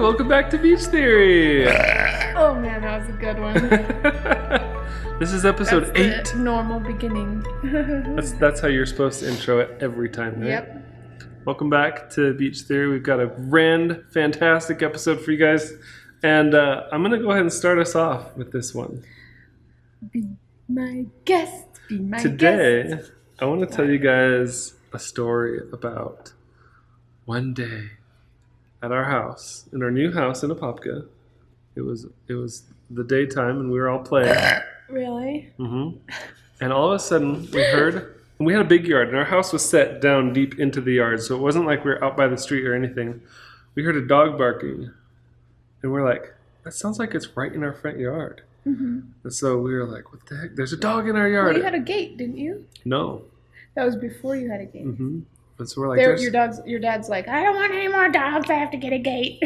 welcome back to Beach Theory. Oh man, that was a good one. This is episode 8. The normal beginning. That's how you're supposed to intro it every time, right? Yep. Welcome back to Beach Theory. We've got a fantastic episode for you guys. And I'm going to go ahead and start us off with this one. Be my guest. Be my Today, guest. I want to tell you guys a story about one day at our house, in our new house in Apopka. It was the daytime and we were all playing. Really? Mm-hmm. And all of a sudden we heard, and we had a big yard and our house was set down deep into the yard, so it wasn't like we were out by the street or anything. We heard a dog barking and we're like, that sounds like it's right in our front yard. Mm-hmm. And so we were like, what the heck? There's a dog in our yard. Well, you had a gate, didn't you? No. That was before you had a gate. Mm-hmm. And so we're like, your dad's like, I don't want any more dogs. I have to get a gate.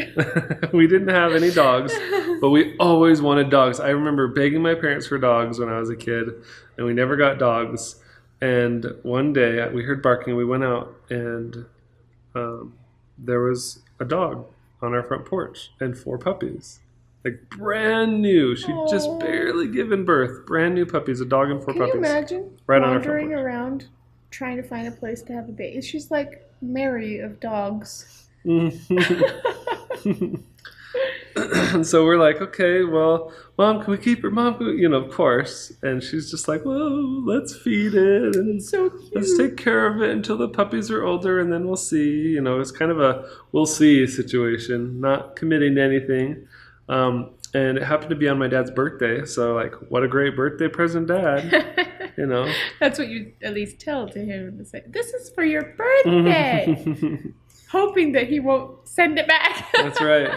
We didn't have any dogs, but we always wanted dogs. I remember begging my parents for dogs when I was a kid, and we never got dogs. And one day we heard barking. We went out, and there was a dog on our front porch and 4 puppies. Like brand new. She'd just barely given birth. Brand new puppies, a dog and 4 puppies. Can you imagine right on our front wandering porch. Around trying to find a place to have a baby? She's like Mary of dogs. And so we're like, okay, well, Mom, can we keep her? Mom, of course. And she's just like, well, let's feed it. And So cute. let's take care of it until the puppies are older, and then we'll see. It's kind of a we'll see situation, not committing to anything. And it happened to be on my dad's birthday. So, like, what a great birthday present, Dad. That's what you at least tell to him, to say, this is for your birthday. Hoping that he won't send it back. That's right.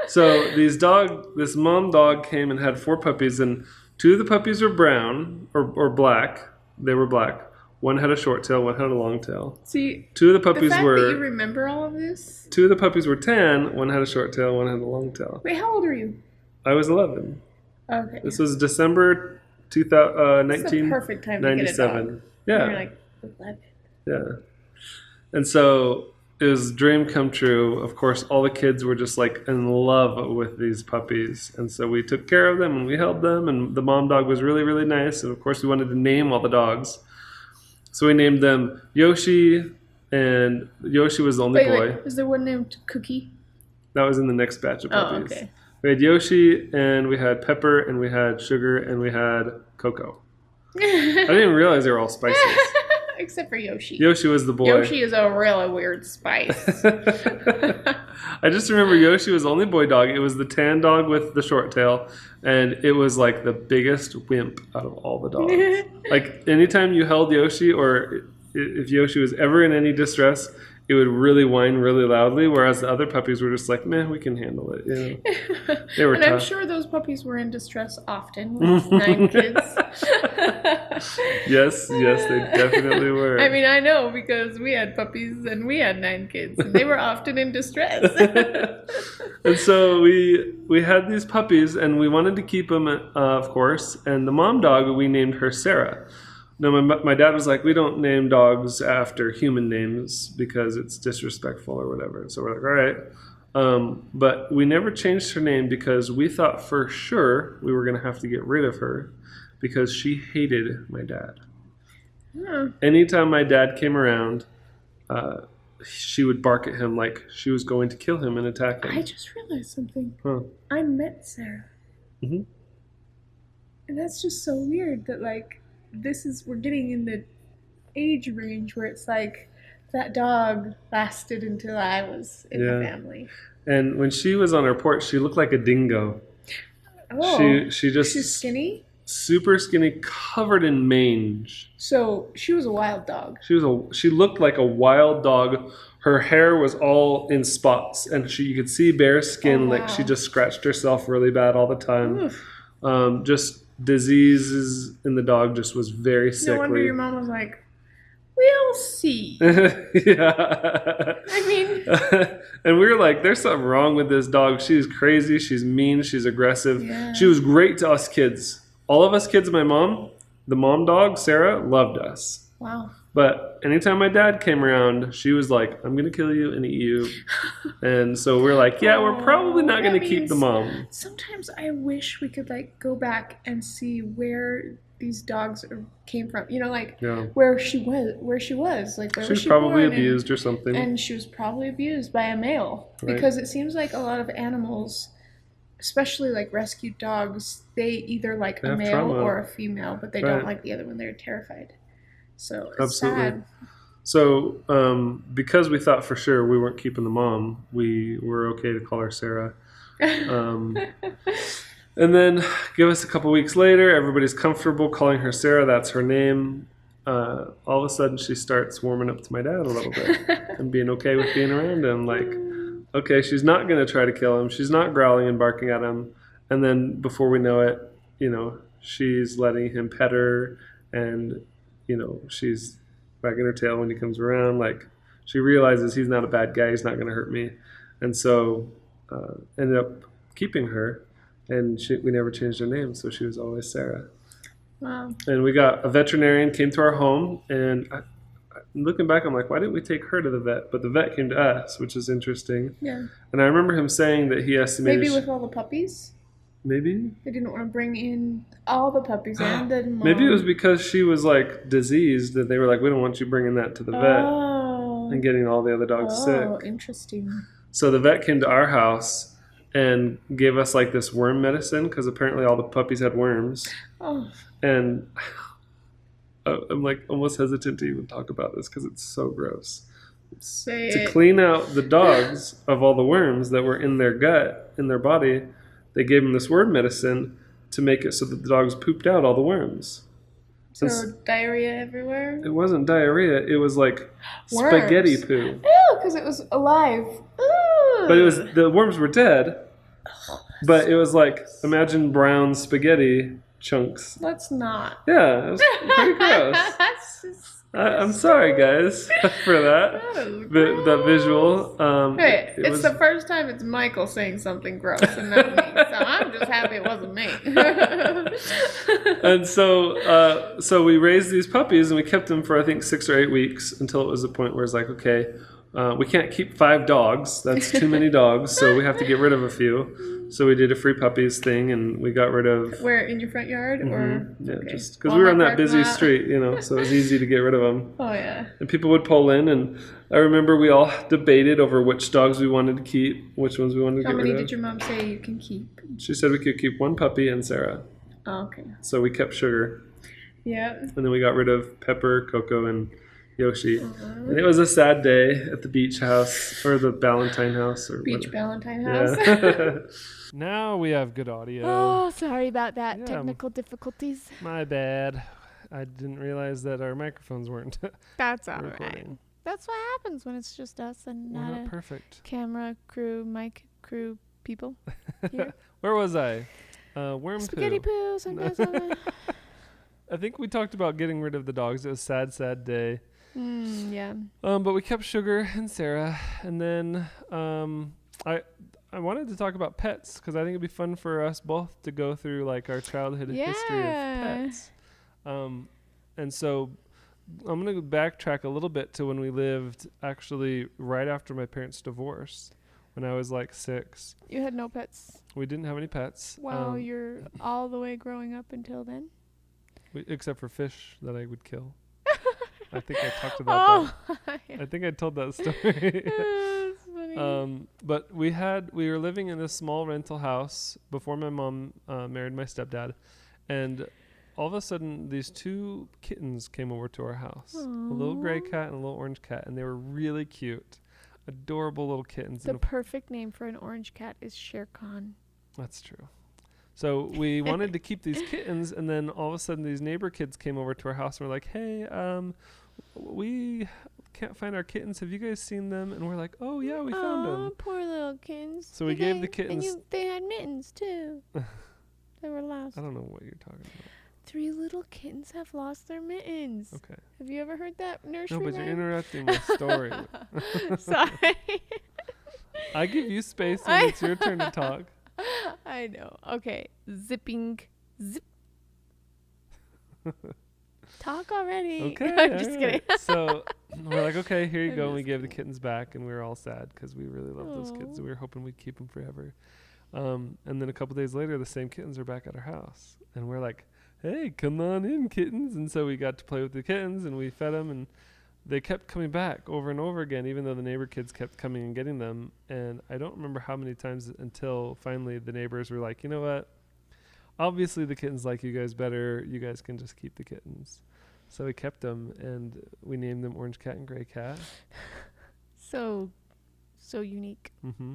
So this mom dog came and had 4 puppies, and 2 of the puppies were brown or black. They were black. One had a short tail, one had a long tail. See, 2 of the puppies the fact were. that you remember all of this. 2 of the puppies were tan. One had a short tail, one had a long tail. Wait, how old are you? I was 11. Okay. This was December 1997. It's the perfect time to get a dog. Yeah. You're like 11. Yeah. And so it was a dream come true. Of course, all the kids were just like in love with these puppies. And so we took care of them and we held them. And the mom dog was really, really nice. And of course, we wanted to name all the dogs. So we named them Yoshi, and Yoshi was the only boy. Wait, is there one named Cookie? That was in the next batch of puppies. Oh, okay. We had Yoshi, and we had Pepper, and we had Sugar, and we had Coco. I didn't even realize they were all spices. Except for Yoshi. Yoshi was the boy. Yoshi is a really weird spice. I just remember Yoshi was the only boy dog. It was the tan dog with the short tail, and it was like the biggest wimp out of all the dogs. Like anytime you held Yoshi, or if Yoshi was ever in any distress, it would really whine really loudly, whereas the other puppies were just like, man, we can handle it. They were and tough. I'm sure those puppies were in distress often with 9 kids. Yes, they definitely were. I mean, I know because we had puppies and we had 9 kids, and they were often in distress. And so we had these puppies, and we wanted to keep them, of course. And the mom dog, we named her Sarah. No, my dad was like, we don't name dogs after human names because it's disrespectful or whatever. So we're like, all right. But we never changed her name because we thought for sure we were going to have to get rid of her because she hated my dad. Anytime my dad came around, she would bark at him like she was going to kill him and attack him. I just realized something. Huh. I met Sarah. Mm-hmm. And that's just so weird that, like, we're getting in the age range where it's like that dog lasted until I was in the family. And when she was on her porch, she looked like a dingo. Oh, she's skinny? Super skinny, covered in mange. So she was a wild dog. She looked like a wild dog. Her hair was all in spots, and you could see bare skin. Like she just scratched herself really bad all the time. Just diseases in the dog just was very sickly. No wonder your mom was like, we'll see. Yeah. I mean. And we were like, there's something wrong with this dog. She's crazy. She's mean. She's aggressive. Yeah. She was great to us kids. All of us kids, my mom, the mom dog, Sarah, loved us. Wow. But anytime my dad came around, she was like, I'm going to kill you and eat you. And so we're like, yeah, we're probably not going to keep the mom. Sometimes I wish we could like go back and see where these dogs came from. You know, like Yeah. where she was, like where She was was she probably born abused or something. and she was probably abused by a male Right. because it seems like a lot of animals, especially like rescued dogs, they either like They a have male trauma. or a female, but they Right. don't like the other one. They're terrified. So it's Absolutely. sad. So because we thought for sure we weren't keeping the mom, we were okay to call her Sarah. And then give us a couple weeks later, everybody's comfortable calling her Sarah. That's her name. All of a sudden, she starts warming up to my dad a little bit and being okay with being around him. Like, okay, she's not going to try to kill him. She's not growling and barking at him. And then before we know it, she's letting him pet her, and, she's wagging her tail when he comes around. Like, she realizes he's not a bad guy. He's not going to hurt me. And so ended up keeping her. And we never changed her name, so she was always Sarah. Wow. And we got a veterinarian came to our home, and looking back, I'm like, why didn't we take her to the vet? But the vet came to us, which is interesting. Yeah. And I remember him saying that he estimated... Maybe with all the puppies? Maybe? They didn't want to bring in all the puppies and the mom. Maybe it was because she was, like, diseased, that they were like, we don't want you bringing that to the vet and getting all the other dogs sick. Oh, interesting. So the vet came to our house and gave us like this worm medicine because apparently all the puppies had worms. Oh. And I'm like almost hesitant to even talk about this because it's so gross. Say to it. Clean out the dogs of all the worms that were in their gut, in their body, they gave them this worm medicine to make it so that the dogs pooped out all the worms. So diarrhea everywhere? It wasn't diarrhea. It was like Worms. Spaghetti poo. Ew, because it was alive. Ooh. But the worms were dead. But it was like, imagine brown spaghetti chunks. Let's not. Yeah, it was pretty gross. I'm sorry, guys, for that. That visual. Hey, it's the first time it's Michael saying something gross and not me. So I'm just happy it wasn't me. And so we raised these puppies and we kept them for I think 6 or 8 weeks until it was a point where it's like, okay, we can't keep 5 dogs. That's too many dogs. So we have to get rid of a few. So we did a free puppies thing and we got rid of... Where, in your front yard? Or Yeah, okay. just because we were on that busy lot. street, so it was easy to get rid of them. Oh, yeah. And people would pull in, and I remember we all debated over which dogs we wanted to keep, which ones we wanted to How get rid many of. did your mom say you can keep? She said we could keep 1 puppy and Sarah. Oh, okay. So we kept Sugar. Yeah. And then we got rid of Pepper, Coco, and Yoshi. And it was a sad day at the beach house, or the Valentine house. Or Beach whatever. Valentine house. Yeah. Now we have good audio. Oh, sorry about that. Yeah. Technical difficulties. My bad. I didn't realize that our microphones weren't That's all right. recording. That's what happens when it's just us and We're not not a perfect. camera, crew, mic, crew, people. Here. Where was I? Worm Spaghetti poo. poo. Sometimes. I think we talked about getting rid of the dogs. It was a sad, sad day. Yeah. But we kept Sugar and Sarah, and then I wanted to talk about pets because I think it'd be fun for us both to go through like our childhood history of pets. And so I'm gonna backtrack a little bit to when we lived actually right after my parents' divorce, when I was like 6. You had no pets. We didn't have any pets. Wow, you're all the way growing up until then. Except for fish that I would kill. I think I talked about that. I think I told that story. That's funny. But we were living in this small rental house before my mom married my stepdad, and all of a sudden these 2 kittens came over to our house. Aww. A little gray cat and a little orange cat, and they were really cute, adorable little kittens. The perfect name for an orange cat is Shere Khan. That's true. So we wanted to keep these kittens, and then all of a sudden these neighbor kids came over to our house and were like, hey, we can't find our kittens. Have you guys seen them? And we're like, oh, yeah, we found them. Poor little kittens. So we gave the kittens... And they had mittens, too. They were lost. I don't know what you're talking about. 3 little kittens have lost their mittens. Okay. Have you ever heard that nursery No, but you're rhyme? interrupting my story. Sorry. I give you space when it's your turn to talk. I know. Okay. Zipping. Zip. Talk already. Okay, I'm just all kidding. right. So we're like, okay, here you I'm go. And we just gave the kidding. kittens back, and we were all sad because we really loved those kittens. Aw. And we were hoping we'd keep them forever. And then a couple days later, the same kittens are back at our house, and we're like, hey, come on in, kittens. And so we got to play with the kittens, and we fed them, and they kept coming back over and over again, even though the neighbor kids kept coming and getting them. And I don't remember how many times until finally the neighbors were like, you know what? Obviously the kittens like you guys better. You guys can just keep the kittens. So we kept them, and we named them Orange Cat and Gray Cat. So unique. Mm-hmm.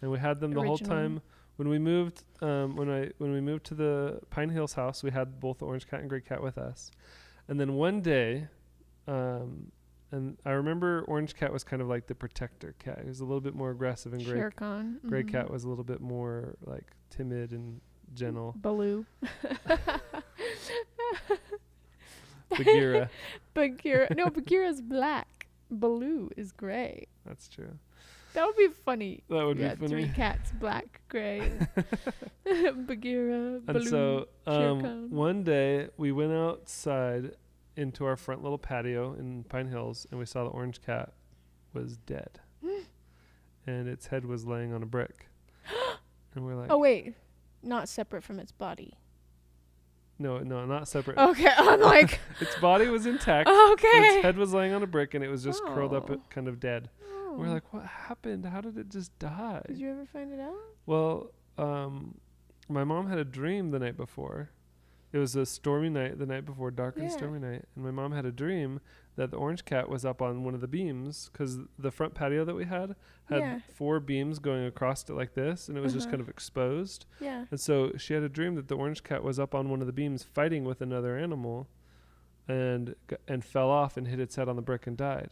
And we had them the whole Original. time. When we moved, when we moved to the Pine Hills house, we had both the Orange Cat and Gray Cat with us. And then one day, and I remember Orange Cat was kind of like the protector cat. He was a little bit more aggressive, and Shere Khan. Gray Cat was a little bit more like timid and gentle. Baloo. Bagheera. Bagheera. No, Bagheera's black. Baloo is gray. That's true. That would be funny. That would Yeah, be funny. 3 cats, black, gray. Bagheera, Baloo, And so Shere Khan. one day we went outside into our front little patio in Pine Hills, and we saw the orange cat was dead. And its head was laying on a brick. And we're like, Oh, wait. Not separate from its body. no, not separate. Okay, I'm like, Its body was intact. okay. But its head was laying on a brick, and it was just curled up, Oh. kind of dead. Oh. We're like, what happened? How did it just die? Did you ever find it out? Well, my mom had a dream the night before. It was a stormy night the night before, dark and Yeah. stormy night. And my mom had a dream that the orange cat was up on one of the beams, because the front patio that we had Yeah. 4 beams going across it like this, and it was just kind of exposed. Yeah. And so she had a dream that the orange cat was up on one of the beams fighting with another animal, and fell off and hit its head on the brick and died.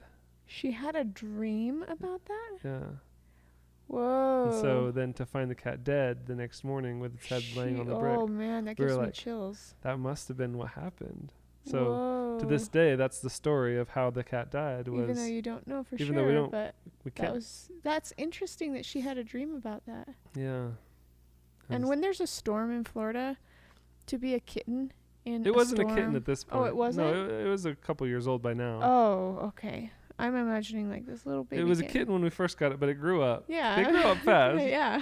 She had a dream about that? Yeah. Whoa. And so then to find the cat dead the next morning with its head laying on the brick, Oh, man, that we were gives me like, chills. that must have been what happened. So Whoa. to this day, that's the story of how the cat died. Was Even though you don't know for even sure, though we don't- but we can't. that's interesting that she had a dream about that. Yeah. And when there's a storm in Florida, to be a kitten in it wasn't a storm, kitten at this point. Oh, it wasn't? No, it was a couple years old by now. Oh, okay. I'm imagining like this little baby. It was a kitten when we first got it, but it grew up. Yeah. They grew up fast. Yeah.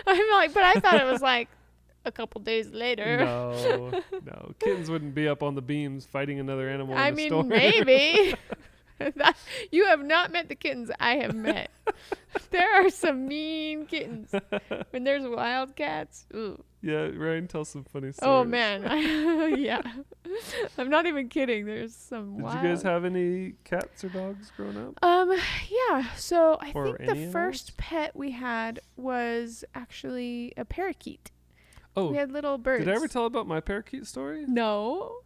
I'm like, but I thought it was like a couple days later. No. Kittens wouldn't be up on the beams fighting another animal I in the mean, storm. maybe. You have not met the kittens I have met. There are some mean kittens. When there's wild cats, ooh. Yeah, Ryan tells some funny stories. Oh man, yeah. I'm not even kidding. There's some. Did wild. you guys have any cats or dogs growing up? Yeah. So I Or think the any first animals? pet we had was actually a parakeet. Oh, We had little birds. did I ever tell about my parakeet story? No.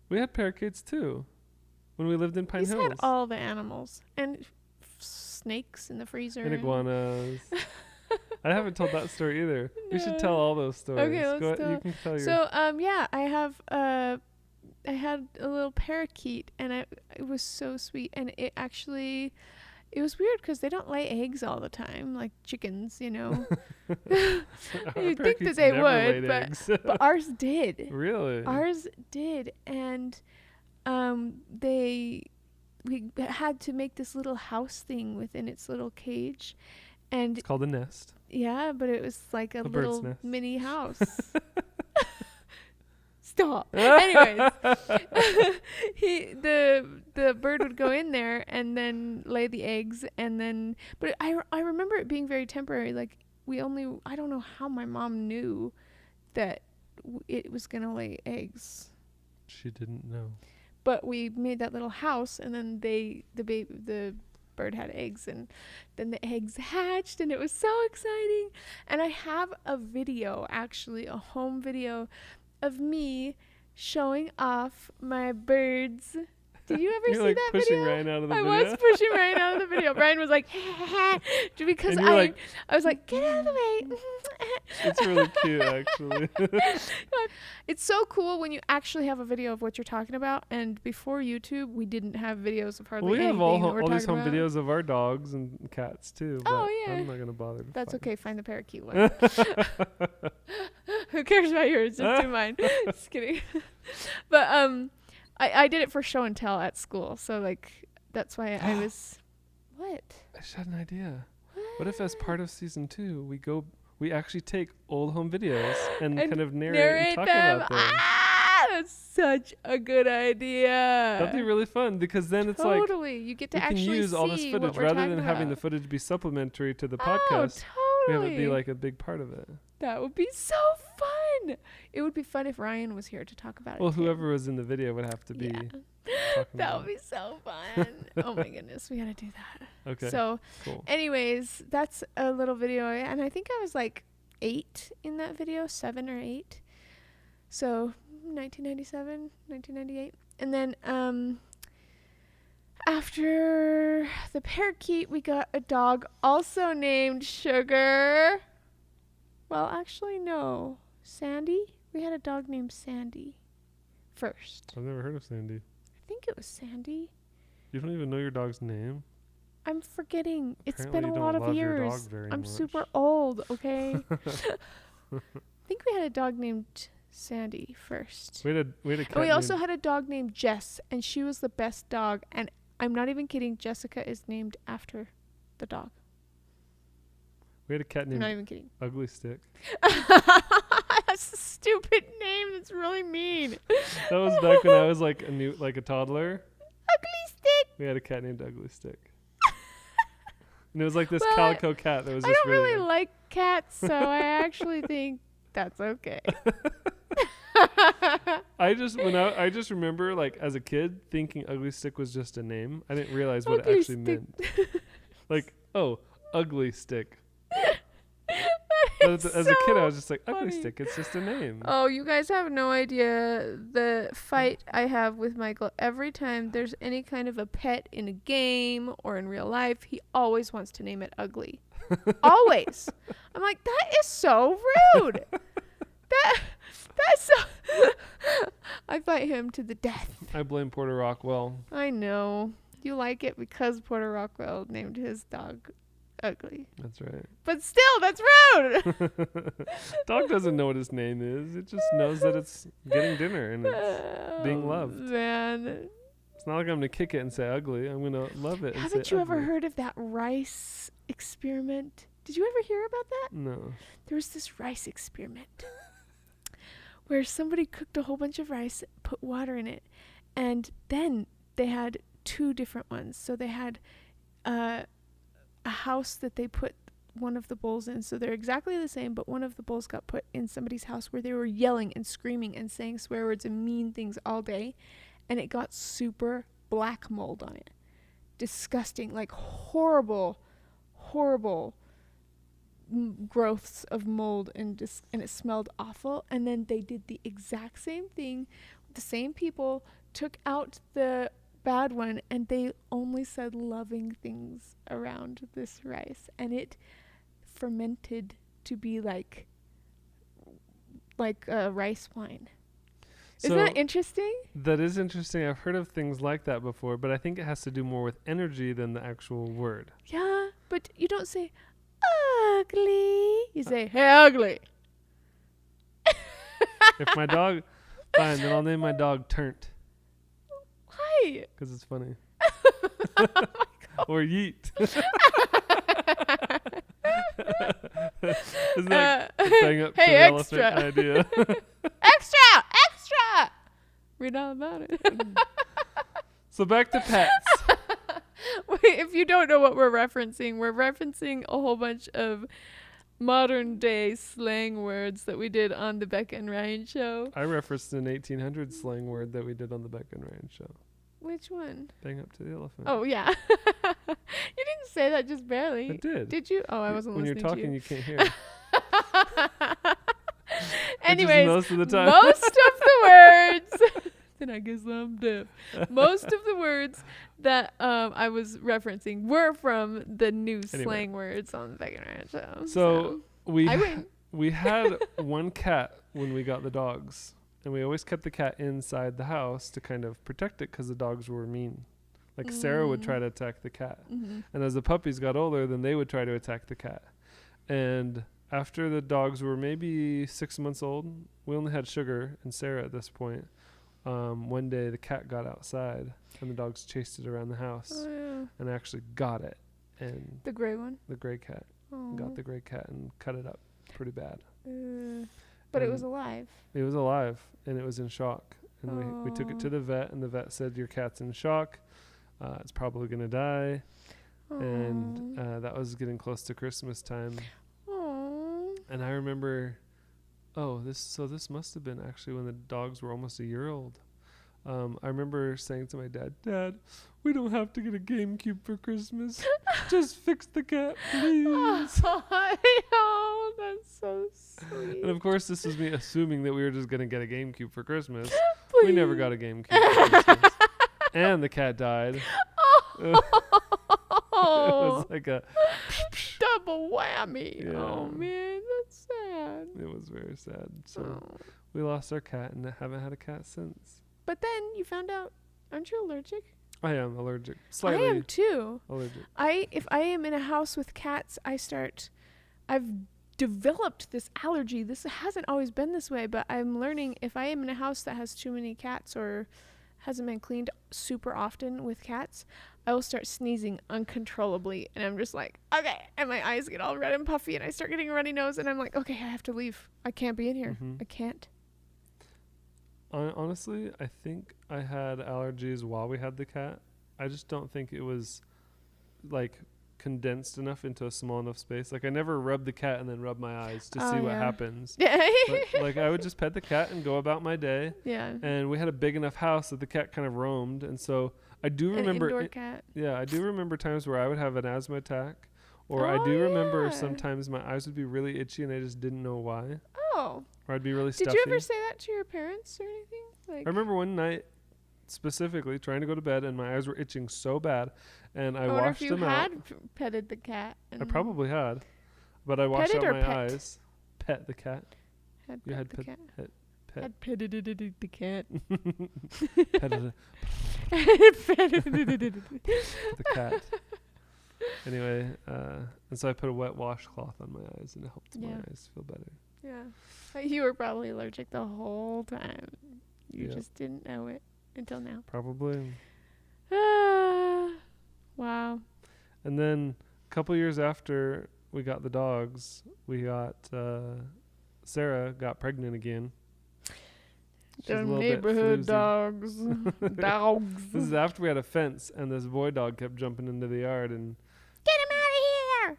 We had parakeets too when we lived in Pine He's Hills. had all the animals and snakes in the freezer. And iguanas. I haven't told that story either. We should No. tell all those stories. Okay, let's Go ahead, tell- you can tell your. So yeah, I have I had a little parakeet, and it was so sweet, and it was weird because they don't lay eggs all the time like chickens, you know. Our You'd think that parakeets they never would, laid but eggs. but ours did. Really? Ours did, and we had to make this little house thing within its little cage, and It's called a nest. yeah, but it was like a bird's little nest. mini house. Stop. Anyways, the bird would go in there and then lay the eggs, and then but I remember it being very temporary. Like I don't know how my mom knew that it was gonna lay eggs. She didn't know. But we made that little house, and then the bird had eggs, and then the eggs hatched, and it was so exciting. And I have a video, actually, a home video of me showing off my birds. Did you ever You're see like that pushing video? Ryan out of the I video. was pushing Ryan out of the video. Brian was like, because And you're like- I was like, get out of the way. It's really cute, actually. It's so cool when you actually have a video of what you're talking about. And before YouTube, we didn't have videos of hardly We have anything all that we're these talking home about. videos of our dogs and cats too. But Oh, yeah. I'm not gonna bother. To That's find okay. Find the parakeet one. Who cares about yours? Just do mine. Just kidding. But I did it for show and tell at school, so like that's why I was. What? I just had an idea. What if, as part of season 2, we actually take old home videos and kind of narrate and talk them. about them? That's such a good idea. That'd be really fun, because then it's like totally. You get to we can actually use all this see footage what we're rather talking than having the about. footage be supplementary to the Oh, podcast. We have totally. it be like a big part of it. That would be so fun. It would be fun if Ryan was here to talk about Well, it. too. whoever was in the video would have to be Yeah. talking That about would be so fun. Oh my goodness, we gotta do that. it. Okay, So, cool. anyways, that's a little video, and I think I was like 8 in that video, 7 or 8. So 1997, 1998, and then after the parakeet, we got a dog also named Sugar. Well, actually, no, Sandy. We had a dog named Sandy first. I've never heard of Sandy. I think it was Sandy. You don't even know your dog's name? I'm forgetting. It's Apparently been a you lot don't of love your years. dog very I'm much. super old, okay? I think we had a dog named Sandy first. We had a cat And we also named- had a dog named Jess, and she was the best dog. And I'm not even kidding. Jessica is named after the dog. we had a cat I'm named not even kidding. Ugly Stick. That's a stupid name. That's really mean. That was back when I was like a toddler. Ugly Stick. We had a cat named Ugly Stick. And it was like this Well, calico cat that was I just don't really like cats, so I actually think that's okay. I just remember, like, as a kid thinking Ugly Stick was just a name. I didn't realize what Ugly it actually Stick. meant. Like, oh, Ugly Stick. It's But as a kid, I was just like, Ugly funny. Stick, it's just a name. Oh, you guys have no idea the fight I have with Michael. Every time there's any kind of a pet in a game or in real life, he always wants to name it Ugly. Always. I'm like, that is so rude. That's so... I fight him to the death. I blame Porter Rockwell. I know. You like it because Porter Rockwell named his dog Ugly. That's right. But still, that's rude. Dog doesn't know what his name is. It just knows that it's getting dinner and it's being loved. Man. It's not like I'm going to kick it and say ugly. I'm going to love it and Haven't say you ever ugly. heard of that rice experiment? Did you ever hear about that? No. There was this rice experiment where somebody cooked a whole bunch of rice, put water in it, and then they had 2 different ones. So they had a house that they put one of the bowls in. So they're exactly the same, but one of the bowls got put in somebody's house where they were yelling and screaming and saying swear words and mean things all day. And it got super black mold on it. Disgusting, like horrible growths of mold, and it smelled awful. And then they did the exact same thing. The same people took out the bad one, and they only said loving things around this rice, and it fermented to be like rice wine. Isn't that interesting? That is interesting. I've heard of things like that before, but I think it has to do more with energy than the actual word. Yeah, but you don't say ugly. You say, hey, ugly. If my dog, fine, then I'll name my dog Turnt Why? because it's funny. Or Yeet. Isn't that bang up to hey, the extra. elephant idea? Extra! Read all about it. So back to pets. Wait, if you don't know what we're referencing a whole bunch of modern day slang words that we did on the Becca and Ryan show. I referenced an 1800 slang word that we did on the Becca and Ryan show. Which one? Bang up to the elephant. Oh, yeah. You didn't say that just barely. I did. Did you? Oh, I wasn't When you're listening talking, to you can't hear. Anyways, most of the time. most of the words, then I guess I'm deaf. Most of the words that I was referencing were from the new slang words on the Becca and Ryan show. So I win. we had one cat when we got the dogs, and we always kept the cat inside the house to kind of protect it because the dogs were mean. Like Sarah would try to attack the cat. Mm-hmm. And as the puppies got older, then they would try to attack the cat. And after the dogs were maybe 6 months old, we only had Sugar and Sarah at this point. one day the cat got outside and the dogs chased it around the house Oh, yeah. and actually got it. And The gray one. the gray cat Oh. got the gray cat and cut it up pretty bad. But it And was alive. It was alive and it was in shock. And we took it to the vet, and the vet said, your cat's in shock. It's probably going to die. And that was getting close to Christmas time. Aww. And I remember, this must have been actually when the dogs were almost a year old. I remember saying to my dad, Dad, we don't have to get a GameCube for Christmas. Just fix the cat, please. Oh, that's so sweet. And of course, this was me assuming that we were just going to get a GameCube for Christmas. Please. We never got a GameCube for Christmas. And the cat died. It was like a double whammy. Yeah. Oh, man, that's sad. It was very sad. So Oh. we lost our cat and haven't had a cat since. But then you found out, aren't you allergic? I am allergic. I Slightly am too. allergic. If I am in a house with cats, I've developed this allergy. This hasn't always been this way, but I'm learning if I am in a house that has too many cats or hasn't been cleaned super often with cats, I will start sneezing uncontrollably, and I'm just like, okay, and my eyes get all red and puffy, and I start getting a runny nose, and I'm like, okay, I have to leave. I can't be in here. Mhm. I can't. Honestly, I think I had allergies while we had the cat. I just don't think it was like condensed enough into a small enough space. Like I never rubbed the cat and then rubbed my eyes to see what yeah. happens. Yeah. But, like I would just pet the cat and go about my day. Yeah. And we had a big enough house that the cat kind of roamed, and so I do An remember. indoor cat. Yeah, I do remember times where I would have an asthma attack, or I Oh, do remember yeah. sometimes my eyes would be really itchy and I just didn't know why, Oh. or I'd be really Did stuffy. you ever say that to your parents or anything? Like, I remember one night specifically trying to go to bed and my eyes were itching so bad, and I wonder washed if you them out. had petted the cat. I and probably had, but I washed Petted out or my pet? eyes. Pet the cat. had You pet had the pet, cat. pet, pet. Had petted the cat. Petted the cat. Anyway, and so I put a wet washcloth on my eyes and it helped my Yeah. eyes feel better. Yeah. But you were probably allergic the whole time. You Yeah. just didn't know it until now. Probably. Wow. And then a couple years after we got the dogs, we got Sarah got pregnant again. She's a The little bit neighborhood floozy. dogs. Dogs. This is after we had a fence and this boy dog kept jumping into the yard and Get him out of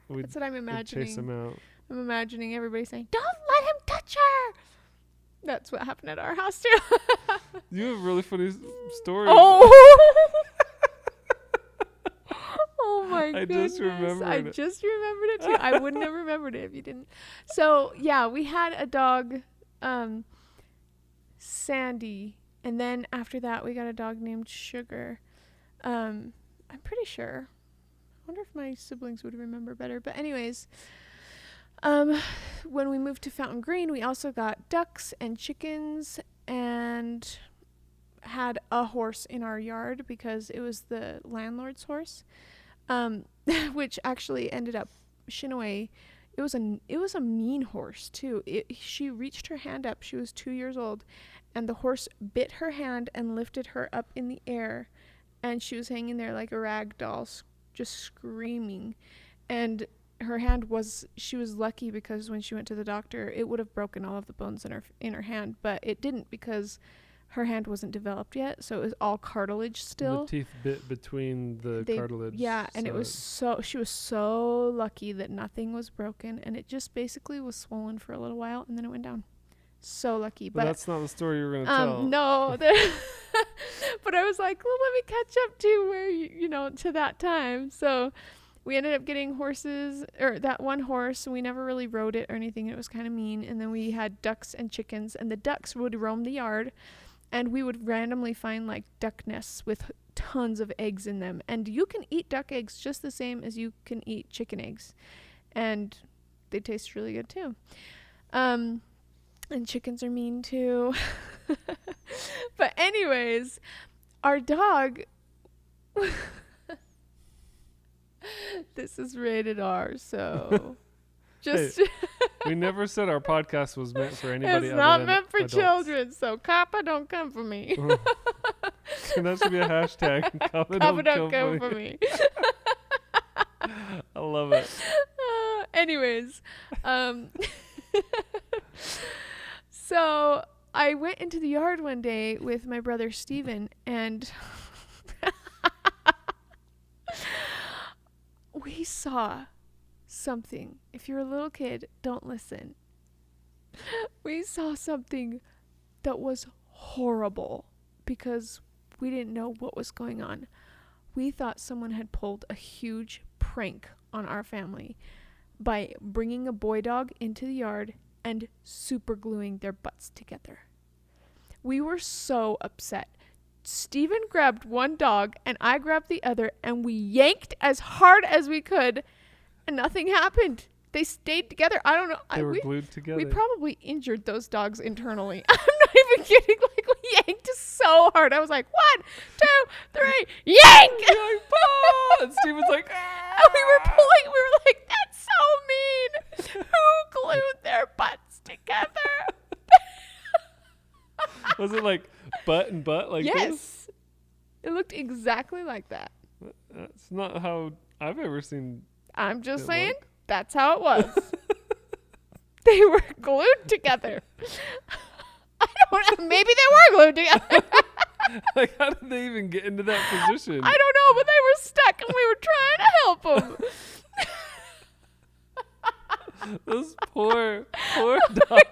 here! we'd That's what I'm chase him imagining. out. I'm imagining everybody saying, "Don't let him touch her." That's what happened at our house too. You have a really funny story. Oh. Oh my I goodness. just remembered I it. just remembered it too. I wouldn't have remembered it if you didn't. So, yeah, we had a dog, Sandy. And then after that, we got a dog named Sugar. I'm pretty sure. I wonder if my siblings would remember better. But anyways, when we moved to Fountain Green, we also got ducks and chickens and had a horse in our yard because it was the landlord's horse, which actually ended up Shinaway. It was a mean horse too. She reached her hand up. She was 2 years old, and the horse bit her hand and lifted her up in the air, and she was hanging there like a rag doll, just screaming. And her hand she was lucky because when she went to the doctor, it would have broken all of the bones in her hand, but it didn't because her hand wasn't developed yet, so it was all cartilage still. The teeth bit between the cartilage. Yeah, and she was so lucky that nothing was broken, and it just basically was swollen for a little while, and then it went down. So lucky. But that's not the story you were going to tell. No. But I was like, well, let me catch up to where, to that time. So we ended up getting horses, or that one horse. We never really rode it or anything. It was kind of mean. And then we had ducks and chickens, and the ducks would roam the yard, and we would randomly find like duck nests with tons of eggs in them. And you can eat duck eggs just the same as you can eat chicken eggs. And they taste really good too. And chickens are mean too. But anyways, our dog, this is rated R, so Just We never said our podcast was meant for anybody. it's other not than meant for adults. children. So Kappa, don't come for me. And that should be a hashtag. Kappa Kappa, don't don't come come for for me. I love it. Anyways, so I went into the yard one day with my brother Steven, and we saw something. If you're a little kid, don't listen. We saw something that was horrible because we didn't know what was going on. We thought someone had pulled a huge prank on our family by bringing a boy dog into the yard and super gluing their butts together. We were so upset. Steven grabbed one dog and I grabbed the other, and we yanked as hard as we could, and nothing happened. They stayed together. I don't know. They were glued together. We probably injured those dogs internally. I'm not even kidding. Like, we yanked so hard. I was like, 1, 2, 3, yank! And Steve was like, And we were pulling. We were like, that's so mean. Who glued their butts together? Was it like butt and butt like this? Yes. It looked exactly like that. That's not how I've ever seen I'm just it saying, look. that's how it was. They were glued together. I don't know. Maybe they were glued together. Like, how did they even get into that position? I don't know, but they were stuck and we were trying to help them. Those poor dogs. I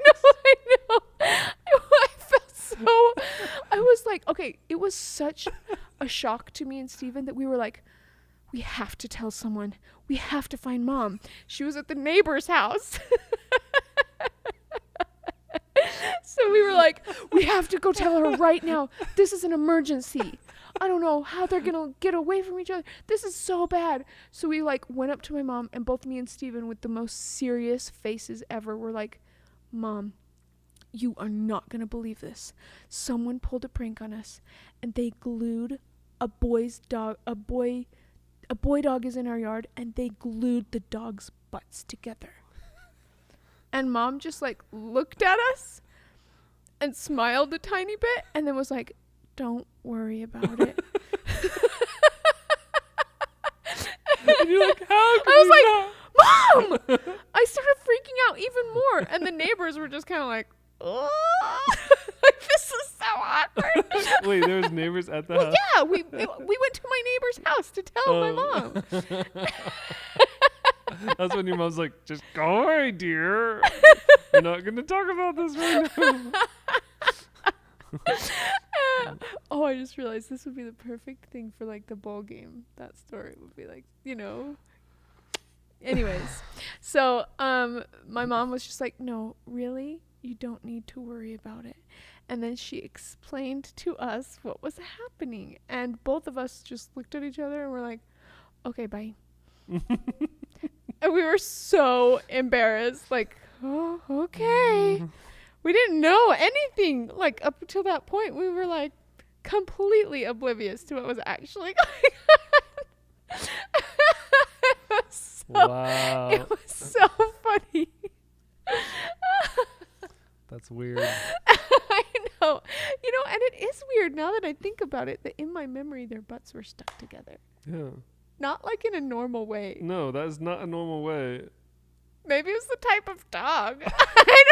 know. I felt so. I was like, okay, it was such a shock to me and Steven that we were like, we have to tell someone. We have to find Mom. She was at the neighbor's house. So we were like, we have to go tell her right now. This is an emergency. I don't know how they're going to get away from each other. This is so bad. So we like went up to my mom, and both me and Steven with the most serious faces ever were like, Mom, you are not going to believe this. Someone pulled a prank on us, and they glued a boy dog is in our yard, and they glued the dog's butts together. And Mom just like looked at us and smiled a tiny bit, and then was like, don't worry about it. And you're like, how could I was like, Mom! I started freaking out even more, and the neighbors were just kind of like, oh, like, this is so awkward. Wait, there was neighbors at the house? Yeah, we went to my neighbor's house to tell my mom. That's when your mom's like, just go away, dear. We're not going to talk about this right now. Oh, I just realized this would be the perfect thing for like the bowl game. That story would be like, you know. Anyways, so my mom was just like, no, really? You don't need to worry about it. And then she explained to us what was happening. And both of us just looked at each other and were like, okay, bye. And we were so embarrassed. Like, oh, okay. We didn't know anything. Like, up until that point, we were like completely oblivious to what was actually going on. Wow. It was so funny. That's weird. I know. You know, and it is weird now that I think about it, that in my memory their butts were stuck together. Yeah. Not like in a normal way. No, that is not a normal way. Maybe it was the type of dog. I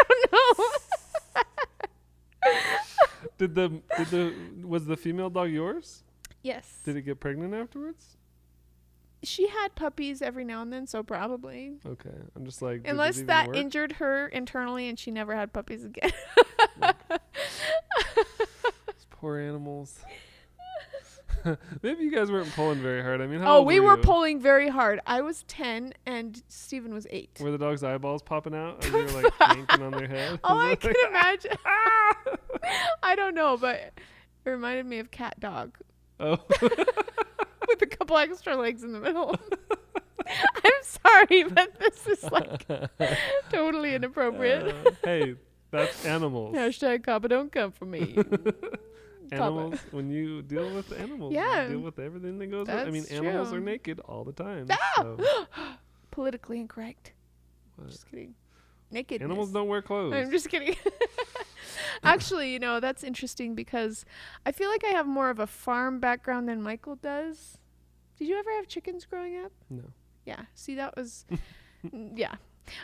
don't know. Was the female dog yours? Yes. Did it get pregnant afterwards? She had puppies every now and then, so probably. Okay. I'm just like, Unless did it even that work? injured her internally and she never had puppies again. Those poor animals. Maybe you guys weren't pulling very hard. I mean, how Oh, old we were were you? pulling very hard. I was 10 and Steven was 8. Were the dog's eyeballs popping out as you were like yanking on their head? Oh, I Was it can like, imagine. I don't know, but it reminded me of cat dog oh. with a couple extra legs in the middle. I'm sorry, but this is like totally inappropriate. Hey, that's animals. Hashtag Kappa don't come for me. Animals, when you deal with animals, Yeah. you deal with everything that goes on. I mean, That's animals true. are naked all the time. Ah! So. Politically incorrect. What? Just kidding. Nakedness. Animals don't wear clothes. I'm just kidding. Actually, that's interesting because I feel like I have more of a farm background than Michael does. Did you ever have chickens growing up? No. Yeah. See, that was, yeah.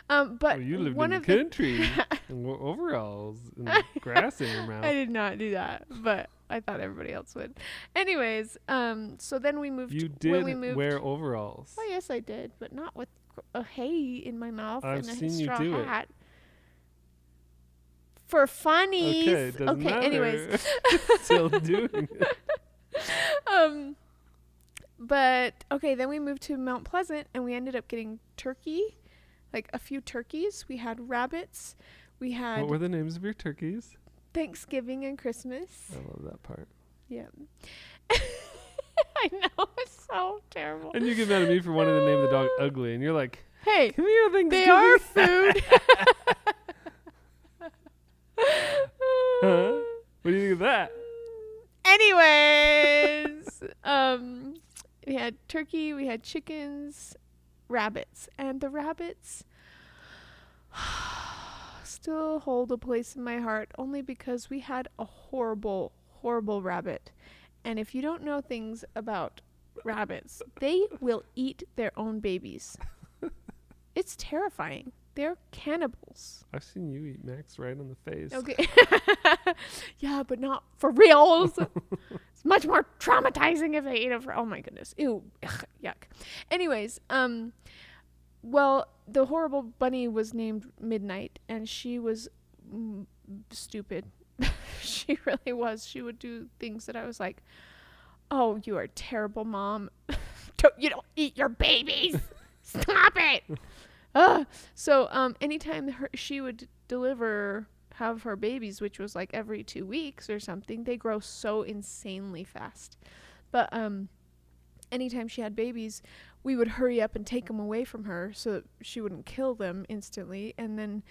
But you lived one in of the country and wore overalls and grass in your mouth. I did not do that, but I thought everybody else would. Anyways, so then we moved. You when we did moved, wear overalls. Oh yes, I did, but not with a hay in my mouth I've and a seen you straw do hat. For funnies. Okay, it doesn't matter. Anyways. Still doing it. But okay, then we moved to Mount Pleasant and we ended up getting turkey, like a few turkeys. We had rabbits. We had What were the names of your turkeys? Thanksgiving and Christmas. I love that part. Yeah. I know, it's so terrible. And you get mad at me for wanting to name the dog Ugly, and you're like, hey, come here, Thanksgiving. they are food. Huh? What do you think of that? Anyways, we had turkey, we had chickens, rabbits, and the rabbits still hold a place in my heart only because we had a horrible, horrible rabbit. And if you don't know things about rabbits, they will eat their own babies. It's terrifying. They're cannibals. I've seen you eat Max right on the face. Okay. Yeah, but not for reals. It's much more traumatizing if they eat it for, oh my goodness. Ew. Ugh, yuck. Anyways, well, the horrible bunny was named Midnight, and she was stupid. She really was. She would do things that I was like, oh, you are a terrible mom. You don't eat your babies. Stop it. So anytime she would have her babies, which was like every 2 weeks or something, they grow so insanely fast. But anytime she had babies, we would hurry up and take them away from her so that she wouldn't kill them instantly, and then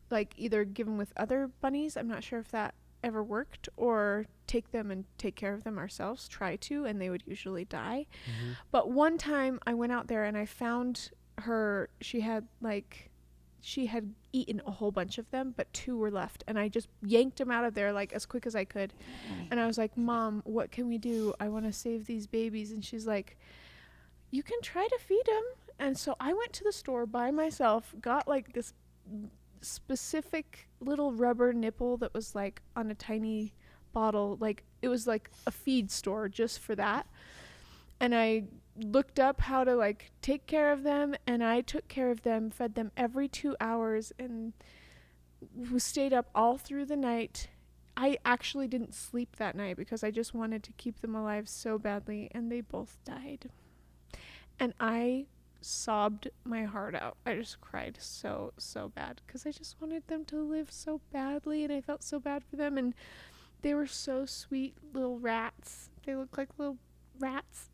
like either give them with other bunnies. I'm not sure if that ever worked, or take them and take care of them ourselves, try to, and they would usually die. Mm-hmm. But one time I went out there and I found her, she had eaten a whole bunch of them, but 2 were left, and I just yanked them out of there like as quick as I could. And I was like, Mom, what can we do? I want to save these babies. And she's like, you can try to feed them. And so I went to the store by myself, got like this specific little rubber nipple that was like on a tiny bottle, like it was like a feed store just for that. And I looked up how to like take care of them, and I took care of them, fed them every 2 hours, and stayed up all through the night. I actually didn't sleep that night because I just wanted to keep them alive so badly, and they both died. And I sobbed my heart out. I just cried so bad because I just wanted them to live so badly, and I felt so bad for them. And they were so sweet little rats. They look like little rats.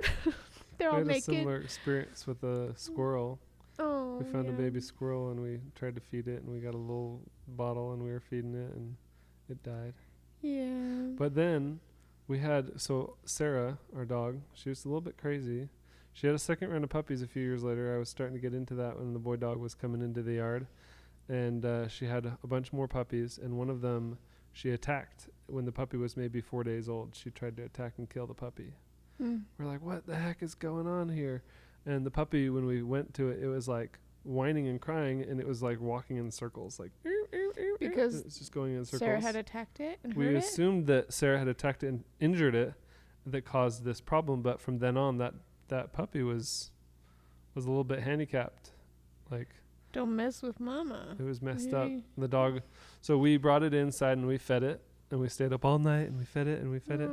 They're all naked. We had a similar experience with a squirrel. Oh, we found a baby squirrel, and we tried to feed it, and we got a little bottle, and we were feeding it, and it died. Yeah. But then we had, so Sarah, our dog, she was a little bit crazy. She had a second round of puppies a few years later. I was starting to get into that when the boy dog was coming into the yard. And she had a bunch more puppies, and one of them she attacked when the puppy was maybe 4 days old. She tried to attack and kill the puppy. We're like, what the heck is going on here? And the puppy, when we went to it, it was like whining and crying, and it was like walking in circles, like because it's just going in circles. Sarah had attacked it and we hurt assumed that Sarah had attacked it and injured it, that caused this problem. But from then on, that puppy was a little bit handicapped. Like, don't mess with mama. It was messed up. The dog. So we brought it inside and we fed it, and we stayed up all night and we fed it and we fed it.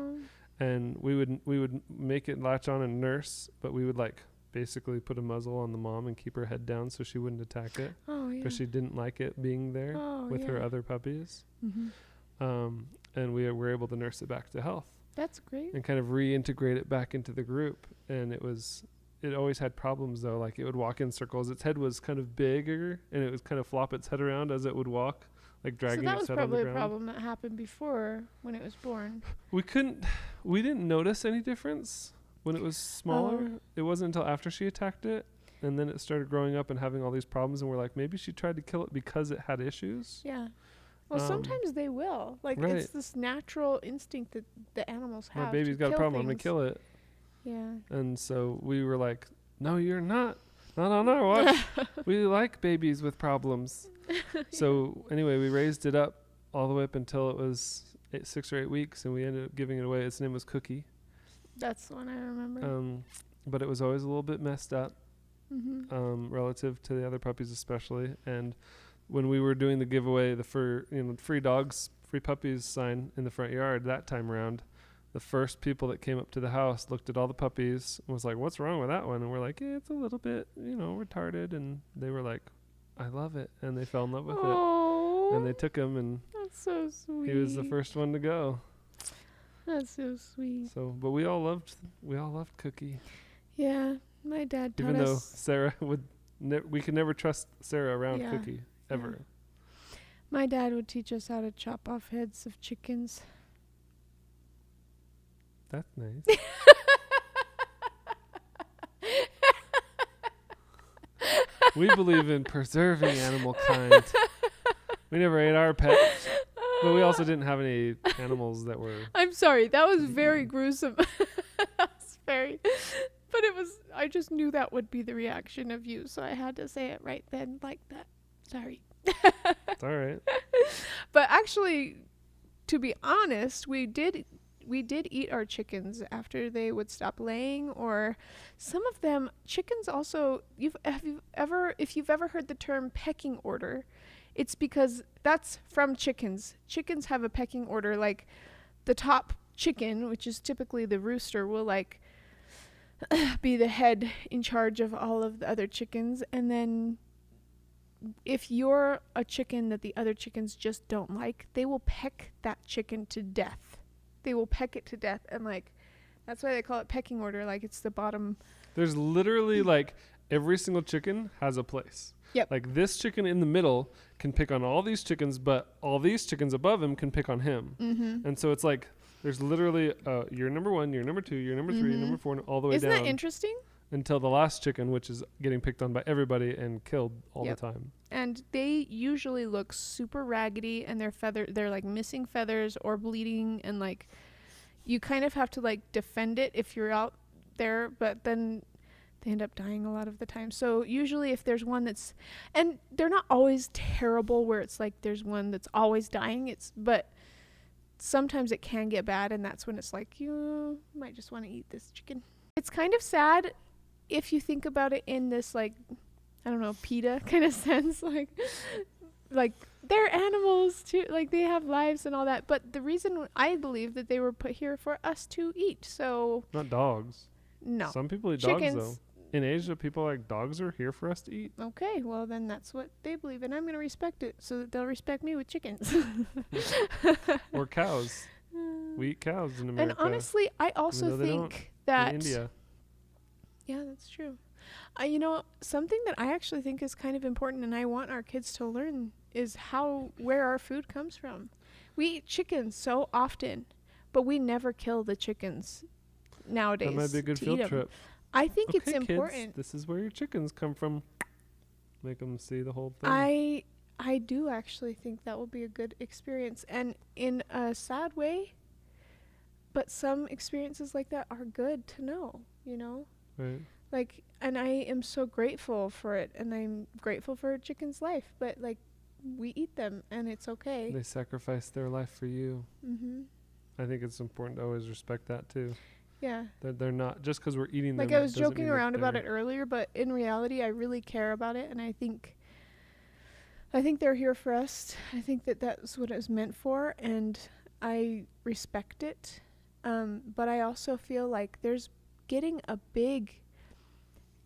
And we would make it latch on and nurse, but we would like basically put a muzzle on the mom and keep her head down so she wouldn't attack it, because she didn't like it being there with her other puppies. And we were able to nurse it back to health. That's great. And kind of reintegrate it back into the group. And it always had problems though. Like, it would walk in circles. Its head was kind of bigger, and it would kind of flop its head around as it would walk, like dragging its head on the ground. So that was probably a problem that happened before when it was born. We didn't notice any difference when it was smaller. It wasn't until after she attacked it. and then it started growing up and having all these problems, and we're like, maybe she tried to kill it because it had issues. Yeah. Well, sometimes they will. Like, right. it's this natural instinct that the animals have. My baby's to got a kill problem. I'm things. gonna kill it. Yeah. And so we were like, no, you're not. Not on our watch. We like babies with problems. So anyway, we raised it up all the way up until it was 6 or 8 weeks, and we ended up giving it away. Its name was Cookie. That's the one I remember. But it was always a little bit messed up, Mm-hmm. relative to the other puppies especially. And when we were doing the giveaway, the free dogs, free puppies sign in the front yard that time around, the first people that came up to the house looked at all the puppies and was like, what's wrong with that one? And we're like, yeah, it's a little bit, retarded. And they were like, I love it. And they fell in love with it. And they took him, and that's so sweet. he was the first one to go. That's so sweet. So, but we all loved Cookie. Yeah, my dad taught Even though us. Sarah we could never trust Sarah around Yeah. Cookie ever. My dad would teach us how to chop off heads of chickens. That's nice. We believe in preserving animal kind. We never ate our pets, but we also didn't have any animals that were. I'm sorry, that was very gruesome. That was very, but it was. I just knew that would be the reaction of you, so I had to say it right then, like that. Sorry. It's all right. But actually, to be honest, we did eat our chickens after they would stop laying, or some of them. Chickens also. If you've ever heard the term pecking order, it's because that's from chickens. Chickens have a pecking order. Like, the top chicken, which is typically the rooster, will like be the head in charge of all of the other chickens, and then if you're a chicken that the other chickens just don't like, they will peck that chicken to death. They will peck it to death, and like that's why they call it pecking order. Like, it's the bottom. There's literally like every single chicken has a place. Yep. Like, this chicken in the middle can pick on all these chickens, but all these chickens above him can pick on him. Mm-hmm. And so it's like there's literally you're number 1, you're number 2, you're number 3, Mhm. number 4, and all the way Isn't down that interesting? until the last chicken, which is getting picked on by everybody and killed all Yep. the time. And they usually look super raggedy, and they're like missing feathers or bleeding, and like you kind of have to like defend it if you're out there, but then they end up dying a lot of the time. So usually if there's one that's, and they're not always terrible where it's like there's one that's always dying, but sometimes it can get bad, and that's when it's like you might just want to eat this chicken. It's kind of sad if you think about it in this, like, I don't know, PETA kind of sense, like they're animals too, like they have lives and all that, but the reason I believe that they were put here for us to eat. So Not dogs. no. Some people eat Chickens. dogs, though. In Asia, people are like, dogs are here for us to eat. Okay, well then that's what they believe, and I'm going to respect it so that they'll respect me with chickens. Or cows. We eat cows in America. And honestly, I though also they don't think in that India. Yeah, that's true. Something that I actually think is kind of important, and I want our kids to learn, is where our food comes from. We eat chickens so often, but we never kill the chickens nowadays. That might be a good to field eat 'em. trip. I think it's Okay, important. kids, this is where your chickens come from. Make them see the whole thing. I do actually think that will be a good experience, and in a sad way, but some experiences like that are good to know, Right. Like, and I am so grateful for it, and I'm grateful for a chicken's life, but like, we eat them, and it's okay. They sacrificed their life for you. Mm-hmm. I think it's important to always respect that too. Yeah. They're not, just because we're eating Like, them. I was doesn't joking mean that around about they're- it earlier, but in reality, I really care about it, and I think they're here for us. I think that that's what it was meant for, and I respect it. But I also feel like there's getting a big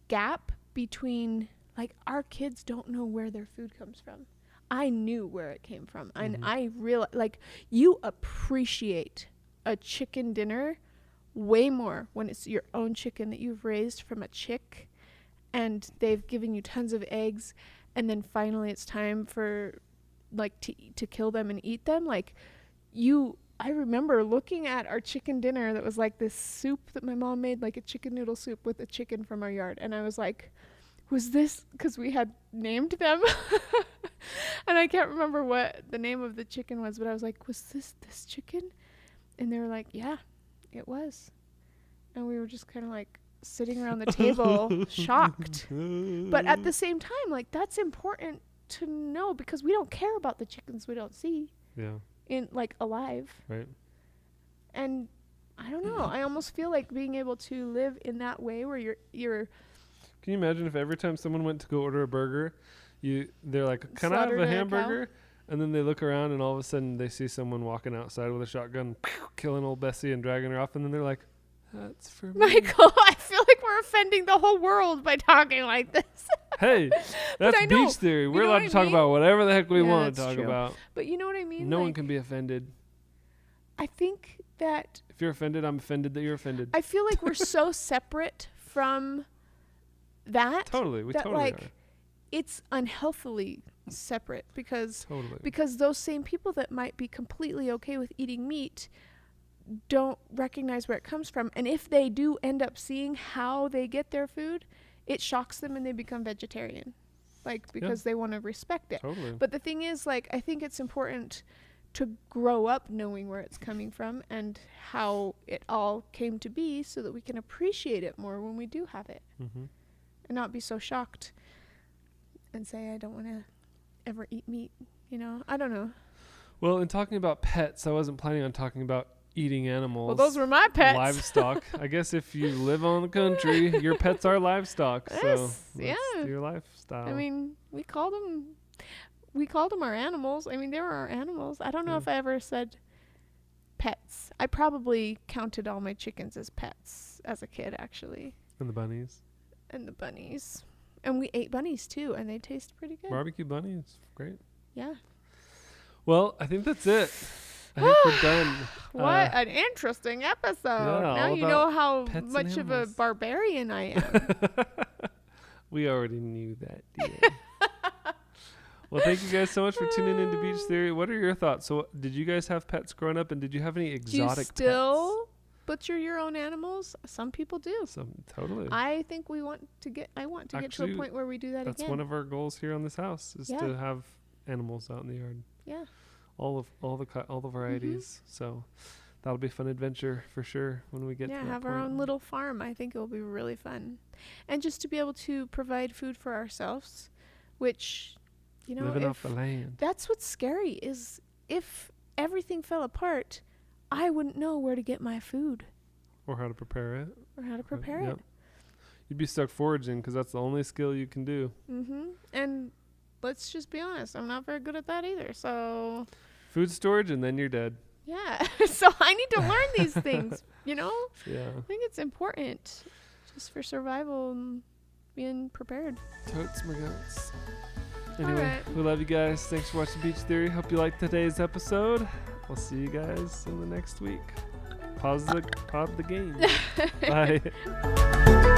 gap between, like, our kids don't know where their food comes from. I knew where it came from, and Mhm. I realize, like, you appreciate a chicken dinner way more when it's your own chicken that you've raised from a chick, and they've given you tons of eggs, and then finally it's time for, like, to kill them and eat them. Like, I remember looking at our chicken dinner that was like this soup that my mom made, like a chicken noodle soup with a chicken from our yard, and I was like, was this, because we had named them. And I can't remember what the name of the chicken was, but I was like, was this chicken? And they were like, yeah, it was. And we were just kind of like sitting around the table shocked. But at the same time, like, that's important to know, because we don't care about the chickens we don't see Yeah. in like alive. Right. And I don't know, I almost feel like being able to live in that way where you're Can you imagine if every time someone went to go order a burger, they're like, can I have Slaughtered a a hamburger? And then they look around and all of a sudden they see someone walking outside with a shotgun, killing old Bessie and dragging her off. And then they're like, that's for me. Michael, I feel like we're offending the whole world by talking like this. Hey, that's I know. beach theory. We're know allowed what to I talk mean? about whatever the heck we Yeah, want to that's talk true. about. But you know what I mean? No like, one can be offended. I think that If you're offended, I'm offended that you're offended. I feel like we're so separate from that Totally. We that totally like are. it's unhealthily separate, because Totally. those same people that might be completely okay with eating meat don't recognize where it comes from, and if they do end up seeing how they get their food, it shocks them and they become vegetarian, like, because they want to respect it. Totally. But the thing is, like, I think it's important to grow up knowing where it's coming from and how it all came to be, so that we can appreciate it more when we do have it, Mm-hmm. and not be so shocked and say, I don't want to ever eat meat. You know, I don't know. Well, in talking about pets, I wasn't planning on talking about eating animals. Well, those were my pets. Livestock. I guess if you live on the country, your pets are livestock. So Yes, that's yeah. your lifestyle. I mean, we called them our animals. I mean, they were our animals. I don't know Yeah. if I ever said pets. I probably counted all my chickens as pets as a kid, actually, and the bunnies. and the bunnies. And we ate bunnies too, and they taste pretty good. Barbecue bunnies. Great. Yeah. Well, I think that's it. I think we're done. What an interesting episode. yeah, Now all you know about how pets and much of a animals. barbarian I am. We already knew that, dear. Well, thank you guys so much for tuning into Beach Theory. What are your thoughts? So, did you guys have pets growing up, and did you have any Do you exotic still butcher your own animals? Some people do. pets? Totally. I think I want to get to Actually, a point where we do that That's again. one of our goals here on this house is Yeah. to have animals out in the yard. Yeah. All the varieties. So that'll be a fun adventure for sure when we get to that have our point. own little farm. I think it will be really fun. And just to be able to provide food for ourselves, which, you know, living if off the land. that's what's scary, is if everything fell apart, I wouldn't know where to get my food Or how to prepare it. or how to prepare Yep. You'd be stuck foraging because that's the only skill you can do. it. And let's just be honest, I'm not very good at that either. So Food storage and then you're dead. yeah, so I need to learn these things, you know? Yeah. I think it's important just for survival and being prepared. Totes my goats. Anyway, right. we love you guys. Thanks for watching Beach Theory. Hope you liked today's episode. We'll see you guys in the next week. Pause the game. Bye.